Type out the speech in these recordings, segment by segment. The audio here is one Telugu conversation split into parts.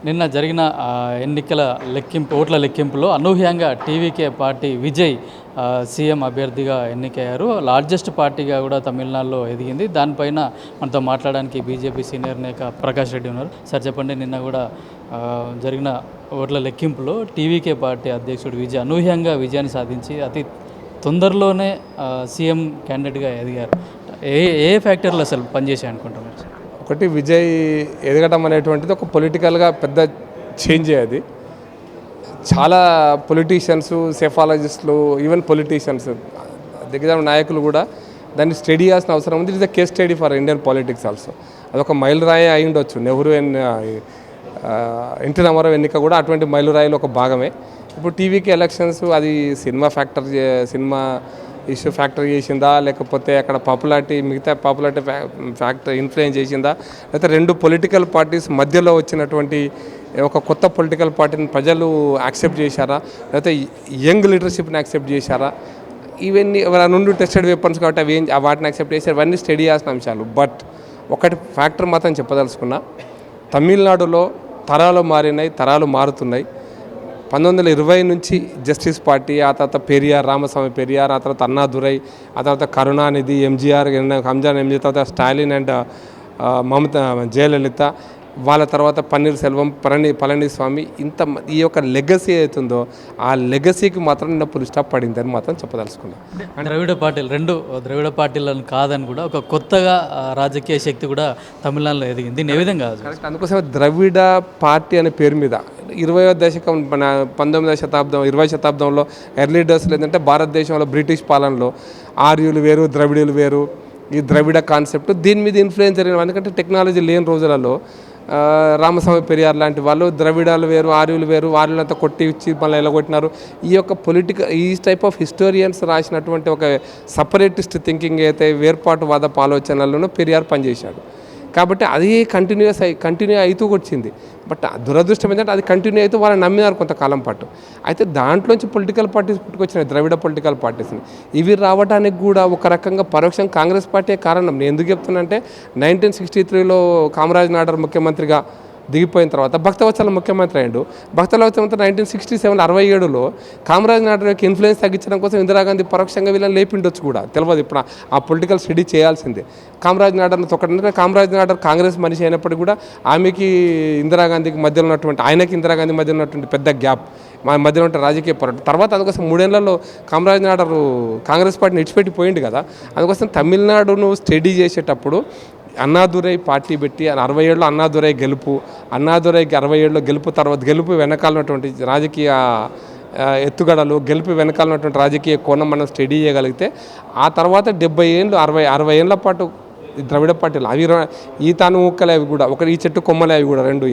నిన్న జరిగిన ఎన్నికల ఓట్ల లెక్కింపులో అనూహ్యంగా టీవీకే పార్టీ విజయ్ సీఎం అభ్యర్థిగా ఎన్నికయ్యారు. లార్జెస్ట్ పార్టీగా కూడా తమిళనాడులో ఎదిగింది. దానిపైన మనతో మాట్లాడడానికి బీజేపీ సీనియర్ నేత ప్రకాష్ రెడ్డి ఉన్నారు. సార్ చెప్పండి, నిన్న కూడా జరిగిన ఓట్ల లెక్కింపులో టీవీకే పార్టీ అధ్యక్షుడు విజయ్ అనూహ్యంగా విజయాన్ని సాధించి అతి తొందరలోనే సీఎం క్యాండిడేట్గా ఎదిగారు. ఏ ఏ ఫ్యాక్టర్లు అసలు పనిచేసాయి అనుకుంటున్నారు? ఒకటి, విజయ్ ఎదగడం అనేటువంటిది ఒక పొలిటికల్గా పెద్ద చేంజ్ అది. చాలా పొలిటీషియన్స్, సెఫాలజిస్టులు, ఈవెన్ పొలిటీషియన్స్, దిగ్గజ నాయకులు కూడా దాన్ని స్టడీ చేయాల్సిన అవసరం ఉంది. It is the case study for Indian politics also. అదొక మైలురాయి అయి ఉండొచ్చు. నెహ్రూ ఎన్టీ రామారావు ఎన్నిక కూడా అటువంటి మైలురాయిలో ఒక భాగమే. ఇప్పుడు టీవీకి ఎలక్షన్స్ అది సినిమా ఇష్యూ ఫ్యాక్టర్ చేసిందా, లేకపోతే అక్కడ మిగతా పాపులారిటీ ఫ్యాక్టర్ ఇన్ఫ్లుయెన్స్ చేసిందా, లేకపోతే రెండు పొలిటికల్ పార్టీస్ మధ్యలో వచ్చినటువంటి ఒక కొత్త పొలిటికల్ పార్టీని ప్రజలు యాక్సెప్ట్ చేశారా, లేకపోతే యంగ్ లీడర్షిప్ని యాక్సెప్ట్ చేశారా, ఇవన్నీ నుండి టెస్టెడ్ వెపన్స్ కాబట్టి వాటిని యాక్సెప్ట్ చేశారు. ఇవన్నీ స్టడీ చేసిన అంశాలు. బట్ ఒకటి ఫ్యాక్టర్ మాత్రం చెప్పదలుచుకున్నా, తమిళనాడులో తరాలు మారినాయి, తరాలు మారుతున్నాయి. 1920 నుంచి జస్టిస్ పార్టీ, ఆ తర్వాత పెరియార్, రామస్వామి పెరియార్, ఆ తర్వాత అన్నాదురై, ఆ తర్వాత కరుణానిధి, ఎంజీఆర్, తర్వాత స్టాలిన్ అండ్ మమతా, జయలలిత, వాళ్ళ తర్వాత పన్నీర్ సెల్వం, పళనిస్వామి, ఈ యొక్క లెగసీ అవుతుందో ఆ లెగసీకి మాత్రం నిన్న పులి స్టాప్ పడిందని మాత్రం చెప్పదలుచుకున్నాను. ద్రవిడ పార్టీలను కాదని కూడా ఒక కొత్తగా రాజకీయ శక్తి కూడా తమిళనాడులో ఎదిగింది. దీన్ని ఏ విధంగా? అందుకోసం ద్రవిడ పార్టీ అనే పేరు మీద 20వ దశకం, 19వ శతాబ్దం, 20వ శతాబ్దంలో ఎర్లీ డేస్లో ఏంటంటే భారతదేశంలో బ్రిటిష్ పాలనలో ఆర్యులు వేరు, ద్రవిడులు వేరు, ఈ ద్రవిడ కాన్సెప్ట్ దీని మీద ఇన్ఫ్లుయెన్స్ జరిగిన. ఎందుకంటే టెక్నాలజీ లేని రోజులలో రామస్వామి పెరియార్ లాంటి వాళ్ళు ద్రవిడాలు వేరు, ఆర్యులు వేరు, ఆర్యులంతా కొట్టి ఇచ్చి మళ్ళీ ఎలగొట్టినారు. ఈ యొక్క ఈ టైప్ ఆఫ్ హిస్టోరియన్స్ రాసినటువంటి ఒక సపరేటిస్ట్ థింకింగ్ అయితే వేర్పాటువాద ఆలోచనలను పెరియార్ పనిచేశాడు. కాబట్టి అది కంటిన్యూ అవుతూ వచ్చింది. బట్ దురదృష్టం ఏంటంటే అది కంటిన్యూ అవుతూ వాళ్ళని నమ్మినారు కొంతకాలం పాటు. అయితే దాంట్లోంచి పొలిటికల్ పార్టీస్ పుట్టుకొచ్చినాయి, ద్రవిడ పొలిటికల్ పార్టీస్ని. ఇవి రావడానికి కూడా ఒక రకంగా పరోక్షం కాంగ్రెస్ పార్టీ కారణం. నేను ఎందుకు చెప్తున్నా అంటే 1963లో కామరాజ్ నాడర్ ముఖ్యమంత్రిగా దిగిపోయిన తర్వాత భక్తవత్సల ముఖ్యమంత్రి అయ్యాడు. భక్తవత్సల 1967 67లో కామరాజ్ నాయుడు యొక్క ఇన్ఫ్లుయెన్స్ తగ్గించడం కోసం ఇందిరాగాంధీ పరోక్షంగా వీళ్ళని లేపిండొచ్చు కూడా తెలియదు. ఇప్పుడు ఆ పొలిటికల్ స్టడీ చేయాల్సిందే. కామరాజ్ నాయుడును తొక్కడం, కామరాజ్ నాయుడు కాంగ్రెస్ మనిషి అయినప్పటికీ కూడా ఆమెకి ఇందిరాగాంధీకి మధ్యలో ఉన్నటువంటి, ఆయనకి ఇందిరాగాంధీ మధ్య ఉన్నటువంటి పెద్ద గ్యాప్, మా మధ్యలో ఉంటే రాజకీయ పోరాటం. తర్వాత అందుకోసం 3 ఏళ్లలో కామరాజ్ నాయుడు కాంగ్రెస్ పార్టీని ఇడిచిపెట్టి పోయింది కదా. అందుకోసం తమిళనాడును స్టడీ చేసేటప్పుడు అన్నాదురై పార్టీ పెట్టి 67లో అన్నాదురై గెలుపు, అన్నాదురైకి 67లో గెలుపు, తర్వాత గెలుపు వెనకాలన్నటువంటి రాజకీయ ఎత్తుగడలు, గెలుపు వెనకాలన్నటువంటి రాజకీయ కోణం మనం స్టడీ చేయగలిగితే ఆ తర్వాత 70 ఏళ్ళు 60 ఏళ్ల పాటు ద్రవిడ పార్టీలు అవి ఈ తాను ఊక్కలే అవి కూడా ఈ చెట్టు కొమ్మలే అవి కూడా రెండు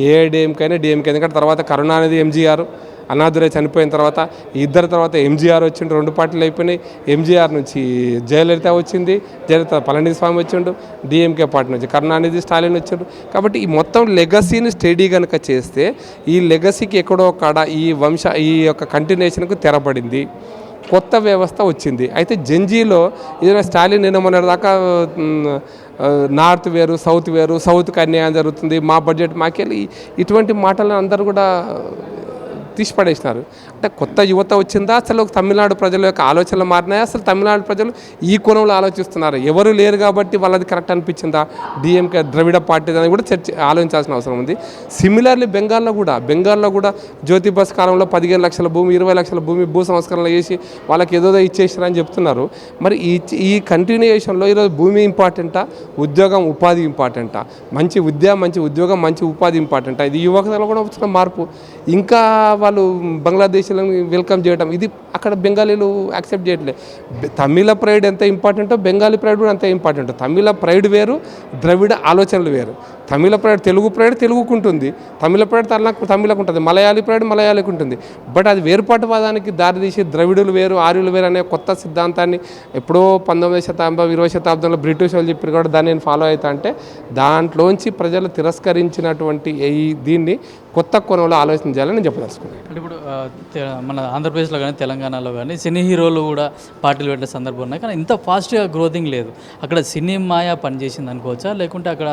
ఏఐడిఎంకైనా డిఎంకే. ఎందుకంటే తర్వాత కరుణానిధి, ఎంజీఆర్, అన్నాదురై చనిపోయిన తర్వాత ఇద్దరు తర్వాత ఎంజీఆర్ వచ్చిండు, 2 పార్టీలు అయిపోయినాయి. ఎంజీఆర్ నుంచి జయలలిత వచ్చింది, జయలలిత పళనిస్వామి వచ్చిండు, డిఎంకే పార్టీ నుంచి కరుణానిధి, స్టాలిన్ వచ్చిండు. కాబట్టి ఈ మొత్తం లెగసీని స్టడీ కనుక చేస్తే ఈ లెగసీకి ఎక్కడో కాడ ఈ యొక్క కంటిన్యూషన్కు తెరపడింది, కొత్త వ్యవస్థ వచ్చింది. అయితే జంజీలో ఏదైనా స్టాలిన్ నిన్న దాకా నార్త్ వేరు, సౌత్ వేరు, సౌత్కి అన్యాయం జరుగుతుంది, మా బడ్జెట్ మాకెళ్ళి, ఇటువంటి మాటలను అందరూ కూడా తీసిపడేసినారు. అంటే కొత్త యువత వచ్చిందా, అసలు తమిళనాడు ప్రజల యొక్క ఆలోచనలు మారినాయా, అసలు తమిళనాడు ప్రజలు ఈ కోణంలో ఆలోచిస్తున్నారు, ఎవరు లేరు కాబట్టి వాళ్ళది కరెక్ట్ అనిపించిందా, డిఎంకే ద్రవిడ పార్టీ అని కూడా ఆలోచించాల్సిన అవసరం ఉంది. సిమిలర్లీ బెంగాల్లో కూడా జ్యోతి బస్ కాలంలో 15 లక్షల భూమి, 20 లక్షల భూ సంస్కరణలు చేసి వాళ్ళకి ఏదో ఇచ్చేసారని చెప్తున్నారు. మరి ఈ కంటిన్యూయేషన్లో ఈరోజు భూమి ఇంపార్టెంటా, ఉద్యోగం ఉపాధి ఇంపార్టెంటా, మంచి విద్య, మంచి ఉద్యోగం, మంచి ఉపాధి ఇంపార్టెంటా, ఇది యువతలో కూడా వచ్చిన మార్పు. ఇంకా వాళ్ళు బంగ్లాదేశ్లను వెల్కమ్ చేయడం, ఇది అక్కడ బెంగాలీలు యాక్సెప్ట్ చేయట్లేదు. తమిళ ప్రైడ్ ఎంత ఇంపార్టెంటో బెంగాలీ ప్రైడ్ కూడా అంత ఇంపార్టెంట్. తమిళ ప్రైడ్ వేరు, ద్రవిడ ఆలోచనలు వేరు. తమిళ ప్రైడ్ తెలుగుకుంటుంది, తమిళ ప్రైడ్ తమిళకు ఉంటుంది, మలయాళీ ప్రైడ్ మలయాళీకి ఉంటుంది. బట్ అది వేరుపాటువాదానికి దారితీసి ద్రవిడులు వేరు, ఆర్యులు వేరు అనే కొత్త సిద్ధాంతాన్ని ఎప్పుడో 19వ శతాబ్దం 20వ శతాబ్దంలో బ్రిటిష్ వాళ్ళు చెప్పారు కూడా దాన్ని నేను ఫాలో అవుతా అంటే దాంట్లోంచి ప్రజలు తిరస్కరించినటువంటి దీన్ని కొత్త కోణంలో ఆలోచన చేయాలని నేను చెప్పదలుచుకున్నాను. అంటే ఇప్పుడు మన ఆంధ్రప్రదేశ్లో కానీ తెలంగాణలో కానీ సినీ హీరోలు కూడా పార్టీలు పెట్టే సందర్భం ఉన్నాయి, కానీ ఇంత ఫాస్ట్గా గ్రోతింగ్ లేదు. అక్కడ సినీ మాయా పనిచేసింది అనుకోవచ్చా, లేకుంటే అక్కడ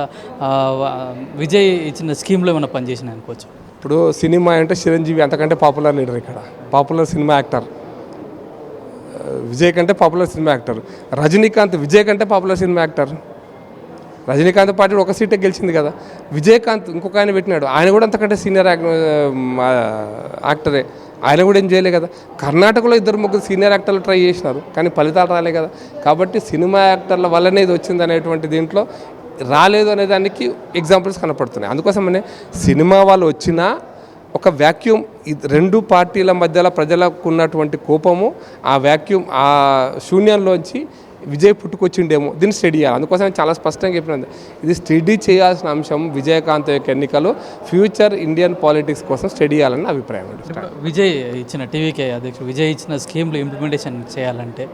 విజయ్ ఇచ్చిన స్కీమ్లో ఏమైనా పనిచేసింది అనుకోవచ్చు? ఇప్పుడు సినిమా అంటే చిరంజీవి అంతకంటే పాపులర్ లీడర్, ఇక్కడ పాపులర్ సినిమా యాక్టర్. విజయ్ కంటే popular cinema actor. Rajinikanth Vijay కంటే popular cinema actor. Rajinikanth party ఒక సీటే గెలిచింది కదా. విజయకాంత్ ఇంకొక ఆయన పెట్టినాడు, ఆయన కూడా అంతకంటే సీనియర్ యాక్టరే. ఆయన కూడా ఏం చేయలే కదా. కర్ణాటకలో 2-3 సీనియర్ యాక్టర్లు ట్రై చేసినారు, కానీ ఫలితాలు రాలే కదా. కాబట్టి సినిమా యాక్టర్ల వల్లనే ఇది వచ్చింది అనేటువంటి దీంట్లో రాలేదు అనే దానికి ఎగ్జాంపుల్స్ కనపడుతున్నాయి. అందుకోసమనే సినిమా వాళ్ళు వచ్చినా ఒక వ్యాక్యూమ్, రెండు పార్టీల మధ్యలో ప్రజలకు ఉన్నటువంటి కోపము, ఆ వ్యాక్యూమ్, ఆ శూన్యంలోంచి విజయ్ పుట్టుకొచ్చిండేమో, దీన్ని స్టడీ చేయాలి. అందుకోసం చాలా స్పష్టంగా చెప్పినది, ఇది స్టడీ చేయాల్సిన అంశం. విజయకాంత్ యొక్క ఎన్నికలు ఫ్యూచర్ ఇండియన్ పాలిటిక్స్ కోసం స్టడీ చేయాలని అభిప్రాయం. విజయ్ ఇచ్చిన టీవీకే అధ్యక్షుడు విజయ్ ఇచ్చిన స్కీమ్లు ఇంప్లిమెంటేషన్ చేయాలంటే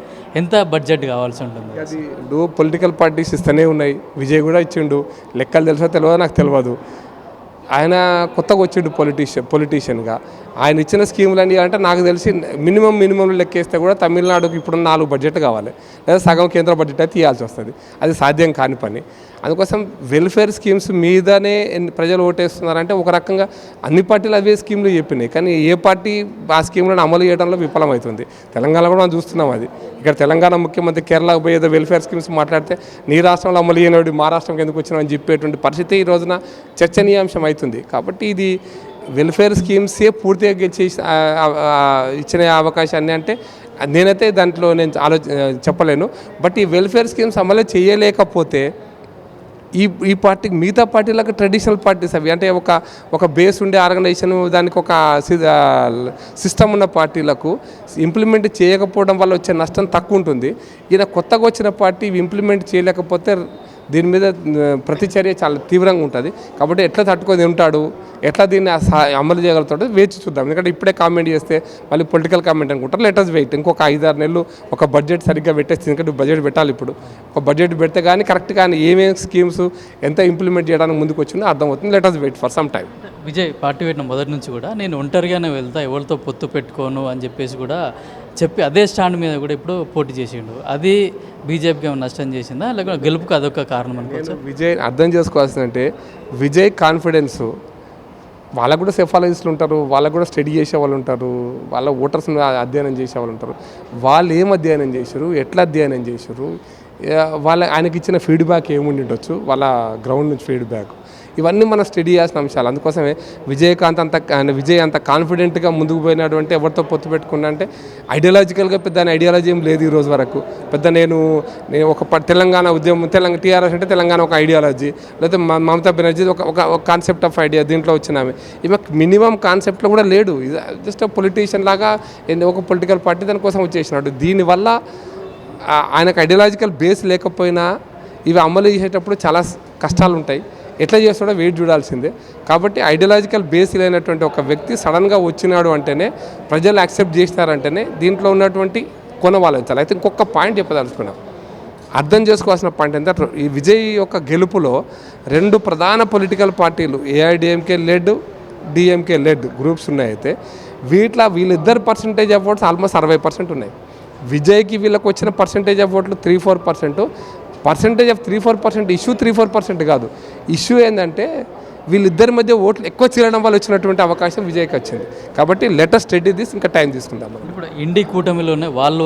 ఎంత బడ్జెట్ కావాల్సి ఉంటుంది? అది ఇప్పుడు పొలిటికల్ పార్టీస్ ఇస్తూనే ఉన్నాయి, విజయ్ కూడా ఇచ్చిండు. లెక్కలు తెలుసో తెలియదో నాకు తెలియదు. ఆయన కొత్తగా వచ్చిండు పొలిటీషియన్గా. ఆయన ఇచ్చిన స్కీములు అని అంటే నాకు తెలిసి మినిమంలో లెక్కేస్తే కూడా తమిళనాడుకి ఇప్పుడు 4 బడ్జెట్ కావాలి, లేదా సగం కేంద్ర బడ్జెట్ అయితే తీయాల్సి వస్తుంది. అది సాధ్యం కాని పని. అందుకోసం వెల్ఫేర్ స్కీమ్స్ మీదనే ప్రజలు ఓటేస్తున్నారంటే ఒక రకంగా అన్ని పార్టీలు అవే స్కీమ్లు చెప్పినాయి, కానీ ఏ పార్టీ ఆ స్కీమ్లను అమలు చేయడంలో విఫలమవుతుంది. తెలంగాణ కూడా మనం చూస్తున్నాం అది. ఇక్కడ తెలంగాణ ముఖ్యమంత్రి కేరళకు పోయి ఏదో వెల్ఫేర్ స్కీమ్స్ మాట్లాడితే నీ రాష్ట్రంలో అమలు చేయనోడు మా రాష్ట్రంకి ఎందుకు వచ్చినావు అని చెప్పేటువంటి పరిస్థితి ఈ రోజున చర్చనీయాంశం అవుతుంది. కాబట్టి ఇది వెల్ఫేర్ స్కీమ్సే పూర్తిగా ఇచ్చిన అవకాశాన్ని అంటే నేనైతే దాంట్లో నేను చెప్పలేను. బట్ ఈ వెల్ఫేర్ స్కీమ్స్ అమలు చేయలేకపోతే ఈ పార్టీకి మిగతా పార్టీలకు ట్రెడిషనల్ పార్టీస్ అవి అంటే ఒక బేస్ ఉండే ఆర్గనైజేషన్, దానికి ఒక సిస్టమ్ ఉన్న పార్టీలకు ఇంప్లిమెంట్ చేయకపోవడం వల్ల వచ్చే నష్టం తక్కువ ఉంటుంది. ఈయన కొత్తగా వచ్చిన పార్టీ ఇవి ఇంప్లిమెంట్ చేయలేకపోతే దీని మీద ప్రతిచర్య చాలా తీవ్రంగా ఉంటుంది. కాబట్టి ఎట్లా తట్టుకొని ఉంటాడు, ఎట్లా దీన్ని అమలు చేయగలుగుతాడో వేచి చూద్దాం. ఎందుకంటే ఇప్పుడే కామెంట్ చేస్తే మళ్ళీ పొలిటికల్ కామెంట్ అనుకుంటారు. Letters wait. ఇంకొక 5-6 నెలలు ఒక బడ్జెట్ సరిగ్గా పెట్టేసి, ఎందుకంటే బడ్జెట్ పెట్టాలి. ఇప్పుడు ఒక బడ్జెట్ పెడితే కానీ కరెక్ట్ కానీ ఏమేమి స్కీమ్స్ ఎంత ఇంప్లిమెంట్ చేయడానికి ముందుకు వచ్చిందో అర్థమవుతుంది. Letters wait for some time. Vijay party పెట్టిన మొదటి నుంచి కూడా నేను ఒంటరిగానే వెళ్తా, ఎవరితో పొత్తు పెట్టుకోను అని చెప్పేసి కూడా చెప్పి అదే స్టాండ్ మీద కూడా ఇప్పుడు పోటీ చేసిండు. అది బీజేపీకి ఏమైనా నష్టం చేసిందా, లేకపోతే గెలుపుకి అదొక కారణం అనుకోవచ్చు? విజయ్ అర్థం చేసుకోవాల్సిందంటే విజయ్ కాన్ఫిడెన్స్, వాళ్ళకు కూడా సెఫాలజిస్టులు ఉంటారు, వాళ్ళకు కూడా స్టడీ చేసే వాళ్ళు ఉంటారు, వాళ్ళ ఓటర్స్ని అధ్యయనం చేసే వాళ్ళు ఉంటారు. వాళ్ళు ఏం అధ్యయనం చేశారు, ఎట్లా అధ్యయనం చేశారు, ఆయనకి ఇచ్చిన ఫీడ్బ్యాక్ ఏముండి ఉండొచ్చు, వాళ్ళ గ్రౌండ్ నుంచి ఫీడ్బ్యాక్, ఇవన్నీ మనం స్టడీ చేయాల్సిన అంశాలు. అందుకోసమే విజయ్ అంత కాన్ఫిడెంట్గా ముందుకు పోయినటువంటి ఎవరితో పొత్తు పెట్టుకున్నా అంటే ఐడియాలజికల్గా పెద్ద ఐడియాలజీ ఏం లేదు ఈ రోజు వరకు. పెద్ద నేను ఒక తెలంగాణ ఉద్యమం, టీఆర్ఎస్ అంటే తెలంగాణ ఒక ఐడియాలజీ, లేకపోతే మమతా బెనర్జీ ఒక కాన్సెప్ట్ ఆఫ్ ఐడియా దీంట్లో వచ్చినామే. ఇవి మినిమం కాన్సెప్ట్లో కూడా లేడు. జస్ట్ పొలిటీషియన్ లాగా ఒక పొలిటికల్ పార్టీ దానికోసం వచ్చేసినాడు. దీనివల్ల ఆయనకు ఐడియాలజికల్ బేస్ లేకపోయినా ఇవి అమలు చేసేటప్పుడు చాలా కష్టాలు ఉంటాయి. ఎట్లా చేస్తాడో వెయిట్ చూడాల్సిందే. కాబట్టి ఐడియాలజికల్ బేస్ లేనటువంటి ఒక వ్యక్తి సడన్గా వచ్చినాడు అంటేనే, ప్రజలు యాక్సెప్ట్ చేసినారంటేనే దీంట్లో ఉన్నటువంటి కొనవాలించాలి. అయితే ఇంకొక పాయింట్ చెప్పదలుచుకున్నాం, అర్థం చేసుకోవాల్సిన పాయింట్ ఏంటంటే ఈ విజయ్ యొక్క గెలుపులో 2 ప్రధాన పొలిటికల్ పార్టీలు AIADMK led, DMK led groups ఉన్నాయి. అయితే వీళ్ళిద్దరు పర్సంటేజ్ ఆఫ్ ఓట్స్ ఆల్మోస్ట్ 60% ఉన్నాయి. విజయ్కి వీళ్ళకి వచ్చిన పర్సంటేజ్ ఆఫ్ ఓట్లు 3-4%. పర్సంటేజ్ ఆఫ్ 3-4% ఇష్యూ 3-4% కాదు. ఇష్యూ ఏంటంటే వీళ్ళిద్దరి మధ్య ఓట్లు ఎక్కువ చేరడం వల్ల వచ్చినటువంటి అవకాశం విజయ్కి వచ్చింది. కాబట్టి లెటర్ స్టడీ దిస్, ఇంకా టైం తీసుకుందాం. ఇప్పుడు ఇండి కూటమిలోనే వాళ్ళు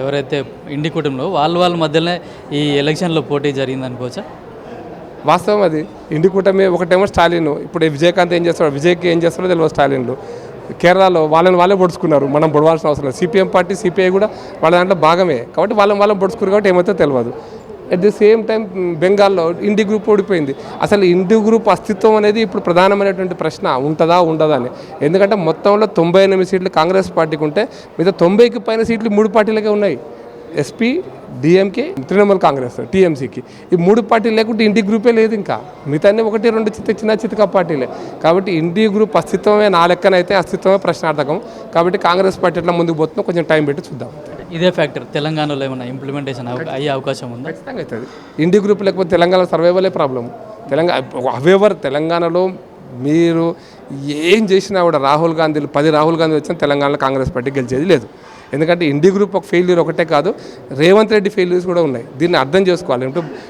ఎవరైతే ఇండి కూటమిలో వాళ్ళ మధ్యలోనే ఈ ఎలక్షన్లో పోటీ జరిగింది అనుకోవచ్చా? వాస్తవం అది. ఇండి కూటమి ఒకటేమో స్టాలిన్, ఇప్పుడు విజయకాంత్ ఏం చేస్తాడో, విజయ్కి ఏం చేస్తాడో తెలియదు. స్టాలిన్లు కేరళలో వాళ్ళే పొడుచుకున్నారు, మనం పొడవాల్సిన అవసరం లేదు. సిపిఎం పార్టీ, సిపిఐ కూడా వాళ్ళ దాంట్లో భాగమే. కాబట్టి వాళ్ళని పొడుచుకున్నారు కాబట్టి ఏమైతే తెలియదు. అట్ ది సేమ్ టైం బెంగాల్లో ఇండి గ్రూప్ ఓడిపోయింది. అసలు ఇండి గ్రూప్ అస్తిత్వం అనేది ఇప్పుడు ప్రధానమైనటువంటి ప్రశ్న, ఉంటుందా ఉండదా అని. ఎందుకంటే మొత్తంలో 98 సీట్లు కాంగ్రెస్ పార్టీకి ఉంటే మిగతా 90కి పైన సీట్లు 3 పార్టీలకే ఉన్నాయి. ఎస్పీ, డిఎంకే, తృణమూల్ కాంగ్రెస్, టీఎంసీకి. ఈ 3 పార్టీలు లేకుంటే ఇండి గ్రూపే లేదు. ఇంకా మిగతా 1-2 చిన్న పార్టీలే. కాబట్టి ఇండి గ్రూప్ అస్తిత్వమే నా లెక్కనైతే అస్తిత్వమే ప్రశ్నార్థకం. కాబట్టి కాంగ్రెస్ పార్టీ ఎట్లా ముందుకు పోతుందో కొంచెం టైం పెట్టి చూద్దాం. ఇదే ఫ్యాక్టర్ తెలంగాణలో ఏమైనా ఇంప్లిమెంటేషన్ అయ్యే అవకాశం ఉందా? ఖచ్చితంగా అవుతుంది. ఇండి గ్రూప్ లేకపోతే తెలంగాణ సర్వైవలే ప్రాబ్లం. తెలంగాణలో మీరు ఏం చేసినా కూడా రాహుల్ గాంధీలు 10 రాహుల్ గాంధీ వచ్చినా తెలంగాణలో కాంగ్రెస్ పార్టీ గెలిచేది లేదు. ఎందుకంటే ఇండి గ్రూప్ ఒక ఫెయిల్యూర్ ఒకటే కాదు, రేవంత్ రెడ్డి ఫెయిల్యూర్స్ కూడా ఉన్నాయి. దీన్ని అర్థం చేసుకోవాలి.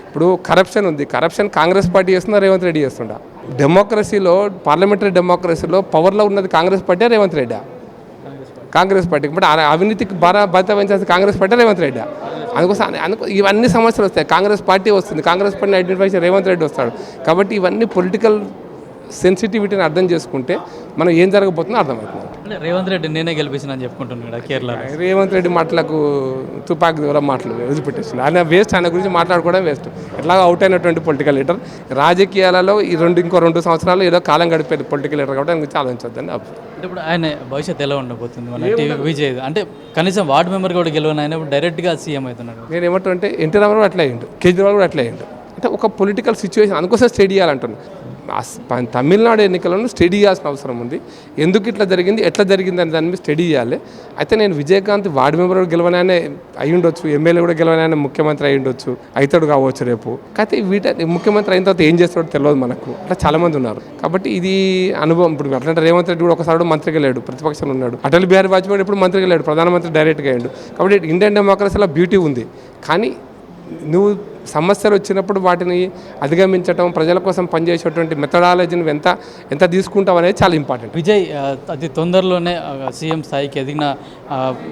ఇప్పుడు కరప్షన్ ఉంది, కరప్షన్ కాంగ్రెస్ పార్టీ చేస్తున్నా, రేవంత్ రెడ్డి చేస్తుండా. డెమోక్రసీలో, పార్లమెంటరీ డెమోక్రసీలో పవర్లో ఉన్నది కాంగ్రెస్ పార్టీ, రేవంత్ రెడ్డి కాంగ్రెస్ పార్టీకి. బట్ అవినీతికి బాధ్యత వహించాల్సిన కాంగ్రెస్ పార్టీ, రేవంత్ రెడ్డి. అందుకోసం ఇవన్నీ సమస్యలు వస్తాయి. కాంగ్రెస్ పార్టీ వస్తుంది, కాంగ్రెస్ పార్టీని ఐడెంటిఫై చేసి రేవంత్ రెడ్డి వస్తాడు. కాబట్టి ఇవన్నీ పొలిటికల్ సెన్సిటివిటీని అర్థం చేసుకుంటే మనం ఏం జరగబోతుందో అర్థమవుతుంది. అంటే రేవంత్ రెడ్డి నేనే గెలిపించిన అని చెప్పుకుంటున్నాడు కేరళ. రేవంత్ రెడ్డి మాటలకు తుపాకి ద్వారా మాటలు వదిలిపెట్టేస్తుంది. ఆయన వేస్ట్, ఆయన గురించి మాట్లాడుకోవడం వేస్ట్. ఎట్లాగో అవుట్ అయినటువంటి పొలిటికల్ లీడర్. రాజకీయాలలో ఇంకో 2 సంవత్సరాలు ఏదో కాలం గడిపేది పొలిటికల్ లీడర్ కాబట్టి ఆయన గురించి ఆలోచించొద్దని అభిప్రాయం. అంటే ఇప్పుడు ఆయన భవిష్యత్తు ఎలా ఉండబోతుంది మన టీవీ విజయ్? అంటే కనీసం వార్డు మెంబర్ కూడా గెలవని ఆయన డైరెక్ట్గా సీఎం అవుతున్నాడు. నేను ఏమంటే ఎన్టీ రామారావు అట్లా అయ్యిండు, కేజ్రీవాల్ కూడా అట్లా అయ్యిండు. అంటే ఒక పొలిటికల్ సిచ్యువేషన్ అందుకోసం స్టడీ చేయాలంటున్నాను. తమిళనాడు ఎన్నికలను స్టడీ చేయాల్సిన అవసరం ఉంది. ఎందుకు ఇట్లా జరిగింది, ఎట్లా జరిగింది అని దాని మీద స్టడీ చేయాలి. అయితే నేను విజయకాంత్ వార్డు మెంబర్ కూడా గెలవనానే అయి ఉండొచ్చు, ఎమ్మెల్యే కూడా గెలవనానే ముఖ్యమంత్రి అయి ఉండొచ్చు, అవుతాడు కావచ్చు రేపు. అయితే ముఖ్యమంత్రి అయిన తర్వాత ఏం చేస్తాడో తెలియదు మనకు. అట్లా చాలామంది ఉన్నారు. కాబట్టి ఇది అనుభవం. ఇప్పుడు అట్లా రేవంత్ రెడ్డి కూడా ఒకసారి మంత్రిగా లేడు, ప్రతిపక్షంలో ఉన్నాడు. అటల్ బిహారీ వాజ్పేయి ఎప్పుడు మంత్రిగా లేడు, ప్రధానమంత్రి డైరెక్ట్గా అయ్యాడు. కాబట్టి ఇండియన్ డెమోక్రసీలో బ్యూటీ ఉంది. కానీ నువ్వు సమస్యలు వచ్చినప్పుడు వాటిని అధిగమించడం, ప్రజల కోసం పనిచేసేటువంటి మెథడాలజీని ఎంత తీసుకుంటాం అనేది చాలా ఇంపార్టెంట్. విజయ్ అతి తొందరలోనే సీఎం స్థాయికి ఎదిగిన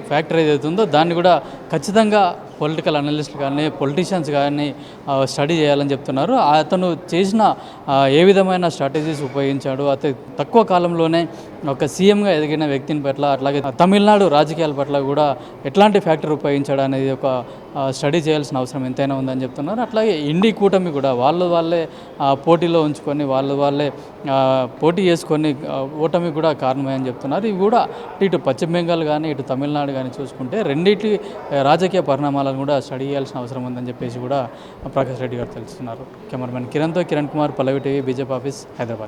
ఫ్యాక్టర్ ఏదైతే ఉందో దాన్ని కూడా ఖచ్చితంగా పొలిటికల్ అనలిస్ట్ కానీ పొలిటీషియన్స్ కానీ స్టడీ చేయాలని చెప్తున్నారు. అతను చేసిన ఏ విధమైన స్ట్రాటజీస్ ఉపయోగించాడు, అతి తక్కువ కాలంలోనే ఒక సీఎంగా ఎదిగిన వ్యక్తిని పట్ల, అట్లాగే తమిళనాడు రాజకీయాల పట్ల కూడా ఎట్లాంటి ఫ్యాక్టర్ ఉపయోగించాడు అనేది ఒక స్టడీ చేయాల్సిన అవసరం ఎంతైనా ఉందని చెప్తున్నారు. అట్లాగే ఇండి కూటమి కూడా వాళ్ళే పోటీలో ఉంచుకొని వాళ్ళే పోటీ చేసుకొని ఓటమి కూడా కారణమని చెప్తున్నారు. ఇవి కూడా ఇటు పశ్చిమ బెంగాల్ కానీ ఇటు తమిళనాడు కానీ చూసుకుంటే రెండింటి రాజకీయ పరిణామాలను కూడా స్టడీ చేయాల్సిన అవసరం ఉందని చెప్పేసి కూడా ప్రకాష్ రెడ్డి గారు తెలుస్తున్నారు. కెమెరామెన్ కిరణ్తో కిరణ్ కుమార్, పల్లవి టీవీ, బీజేపీ ఆఫీస్, హైదరాబాద్.